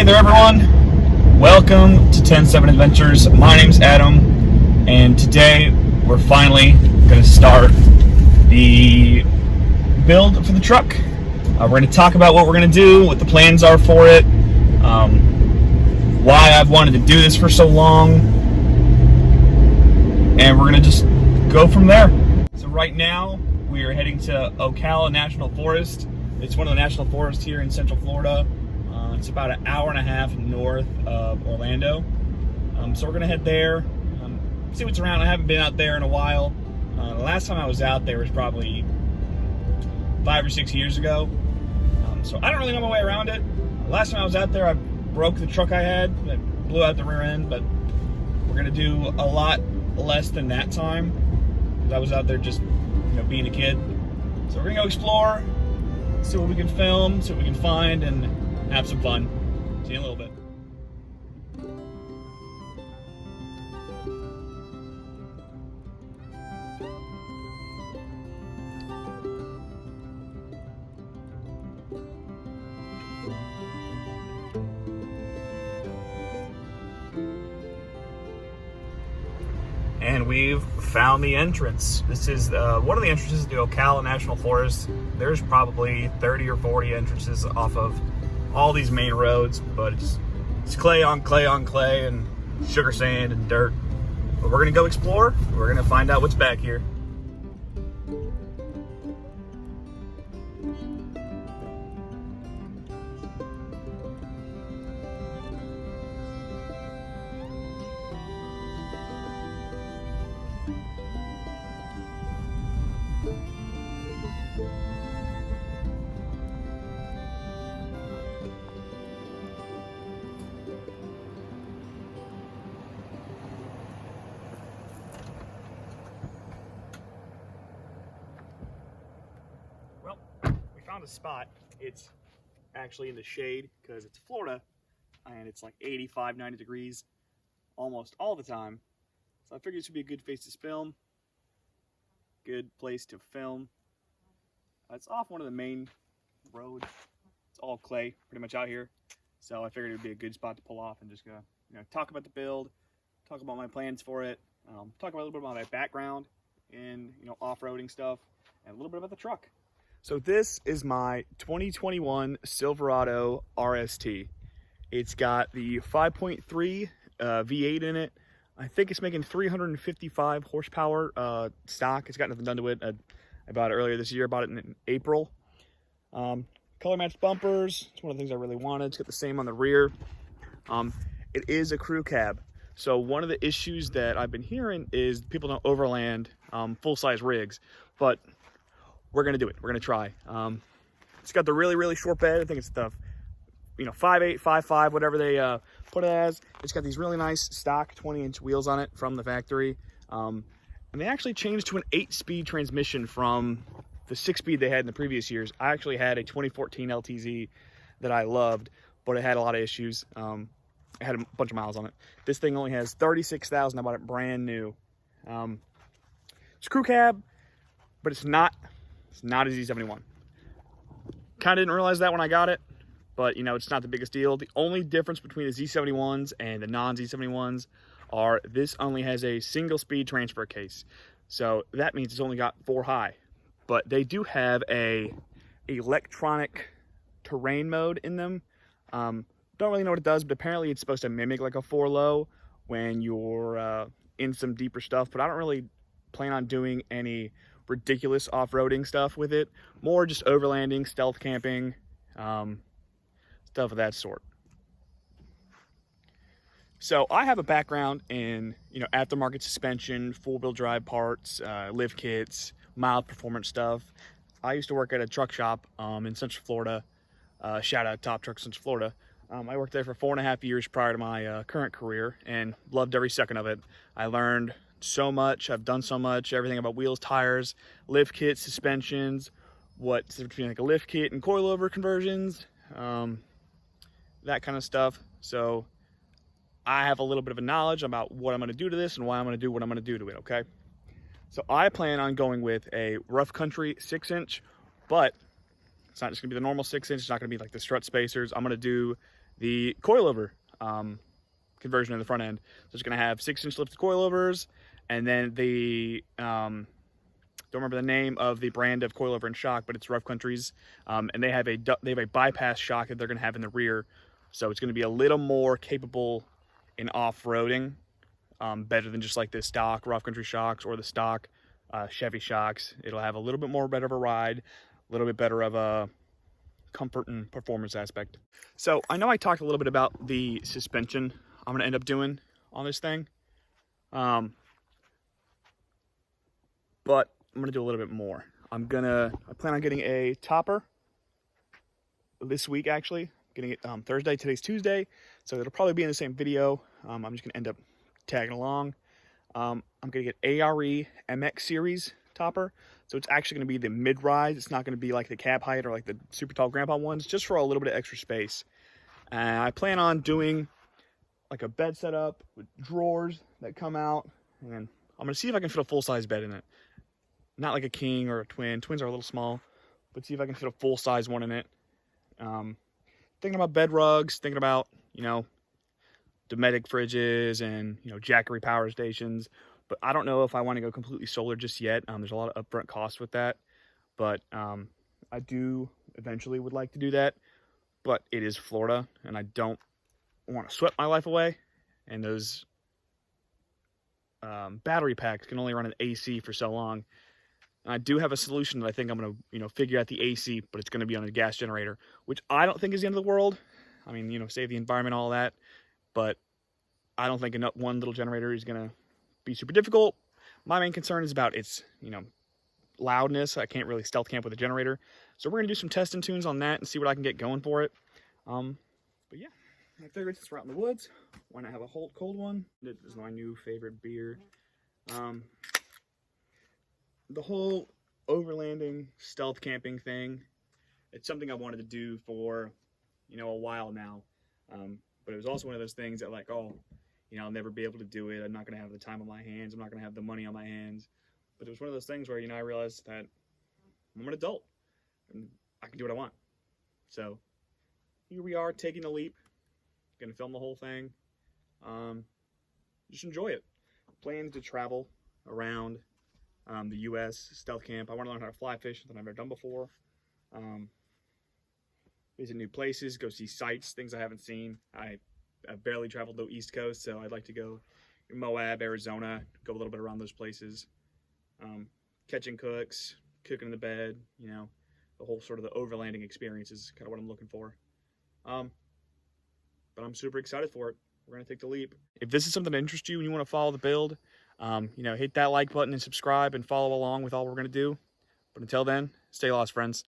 there, everyone. Welcome to TEN7 Adventures. My name's Adam, and today we're finally going to start the build for the truck. We're going to talk about what we're going to do, what the plans are for it, why I've wanted to do this for so long, and we're going to just go from there. So right now, we are heading to Ocala National Forest. It's one of the national forests here in Central Florida. It's about an hour and a half north of Orlando. So we're gonna head there, see what's around. I haven't been out there in a while. The last time I was out there was probably 5 or 6 years ago. So I don't really know my way around it. Last time I was out there, I broke the truck I had. It blew out the rear end, but we're gonna do a lot less than that time. I was out there just, being a kid. So we're gonna go explore, see what we can film, see what we can find, and have some fun. See you in a little bit. And we've found the entrance. This is one of the entrances to Ocala National Forest. There's probably 30 or 40 entrances off of all these main roads, but it's clay on clay on clay and sugar sand and dirt. But we're gonna go explore. We're gonna find out what's back here. Found a spot. It's actually in the shade because it's Florida and it's like 85, 90 degrees almost all the time. So I figured this would be a good place to film. Good place to film. It's off one of the main roads. It's all clay pretty much out here. So I figured it would be a good spot to pull off and just go, talk about the build, talk about my plans for it, talk about a little bit about my background in, off-roading stuff, and a little bit about the truck. So this is my 2021 Silverado RST. It's got the 5.3 V8 in it. I think it's making 355 horsepower stock. It's got nothing done to it. I bought it earlier this year. I bought it in April. Color matched bumpers. It's one of the things I really wanted. It's got the same on the rear. It is a crew cab. So one of the issues that I've been hearing is people don't overland full-size rigs, but we're gonna do it. We're gonna try. It's got the really short bed. I think it's the 5.8, 5.5, whatever they put it as. It's got these really nice stock 20-inch wheels on it from the factory, and they actually changed to an 8-speed transmission from the 6-speed they had in the previous years. I actually had a 2014 LTZ that I loved, but it had a lot of issues. It had a bunch of miles on it. This thing only has 36,000. I bought it brand new. It's a crew cab, but it's not a Z71. Kind of didn't realize that when I got it, but it's not the biggest deal. The only difference between the Z71s and the non-Z71s are this only has a single speed transfer case. So that means it's only got 4 high, but they do have a electronic terrain mode in them. Don't really know what it does, but apparently it's supposed to mimic like a 4 low when you're in some deeper stuff, but I don't really plan on doing any ridiculous off-roading stuff with it. More just overlanding, stealth camping, stuff of that sort. So I have a background in aftermarket suspension, four-wheel drive parts, lift kits, mild performance stuff. I used to work at a truck shop in Central Florida. Shout out Top Truck Central Florida. I worked there for 4.5 years prior to my current career and loved every second of it. I learned so much. I've done so much, everything about wheels, tires, lift kits, suspensions, what's between like a lift kit and coilover conversions, that kind of stuff. So I have a little bit of a knowledge about what I'm going to do to this and why I'm going to do what I'm going to do to it, okay? So I plan on going with a rough country 6-inch, but it's not just going to be the normal 6-inch. It's not going to be like the strut spacers. I'm going to do the coilover conversion in the front end. So it's going to have 6-inch lifted coilovers, and then the don't remember the name of the brand of coilover and shock, but it's Rough Country's, and they have a bypass shock that they're going to have in the rear, so it's going to be a little more capable in off-roading, better than just like the stock Rough Country shocks or the stock Chevy shocks. It'll have a little bit more better of a ride, a little bit better of a comfort and performance aspect. So I know I talked a little bit about the suspension I'm going to end up doing on this thing, but I'm going to do a little bit more. I plan on getting a topper this week, actually. Getting it Thursday. Today's Tuesday, so it'll probably be in the same video. I'm just going to end up tagging along. I'm going to get ARE MX series topper, so it's actually going to be the mid-rise. It's not going to be like the cab height or like the super tall grandpa ones, just for a little bit of extra space. And I plan on doing like a bed setup with drawers that come out, and I'm going to see if I can fit a full-size bed in it. Not like a king or a twin. Twins are a little small, but see if I can fit a full-size one in it. Thinking about bed rugs, thinking about, Dometic fridges and, Jackery power stations. But I don't know if I want to go completely solar just yet. There's a lot of upfront costs with that. But I do eventually would like to do that. But it is Florida, and I don't want to sweat my life away. And those battery packs can only run an AC for so long. And I do have a solution that I think I'm going to, figure out the AC, but it's going to be on a gas generator, which I don't think is the end of the world. I mean, save the environment, all that. But I don't think one little generator is going to be super difficult. My main concern is about its, loudness. I can't really stealth camp with a generator. So we're going to do some testing tunes on that and see what I can get going for it. But yeah, I figured since we're out in the woods, why not have a cold one? This is my new favorite beer. The whole overlanding, stealth camping thing, it's something I wanted to do for, a while now. But it was also one of those things that I'll never be able to do it. I'm not going to have the time on my hands. I'm not going to have the money on my hands. But it was one of those things where, I realized that I'm an adult and I can do what I want. So here we are taking the leap. Going to film the whole thing. Just enjoy it. Plan to travel around the U.S. stealth camp. I want to learn how to fly fish that I've never done before. Visit new places, go see sights, things I haven't seen. I've barely traveled the East Coast, so I'd like to go Moab, Arizona, go a little bit around those places. Catching cooks, cooking in the bed, the whole sort of the overlanding experience is kind of what I'm looking for. But I'm super excited for it. We're going to take the leap. If this is something that interests you and you want to follow the build, hit that like button and subscribe and follow along with all we're going to do. But until then, stay lost, friends.